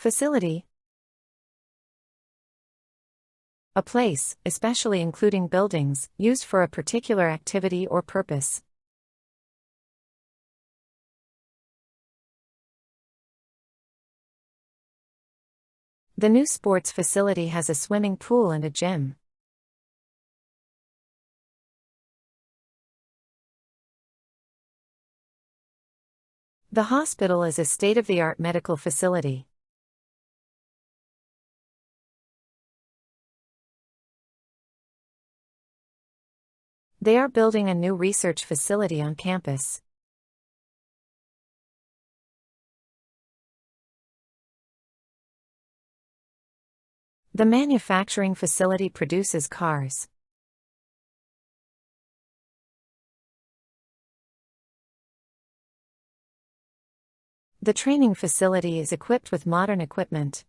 Facility. A place, especially including buildings, used for a particular activity or purpose. The new sports facility has a swimming pool and a gym. The hospital is a state-of-the-art medical facility. They are building a new research facility on campus. The manufacturing facility produces cars. The training facility is equipped with modern equipment.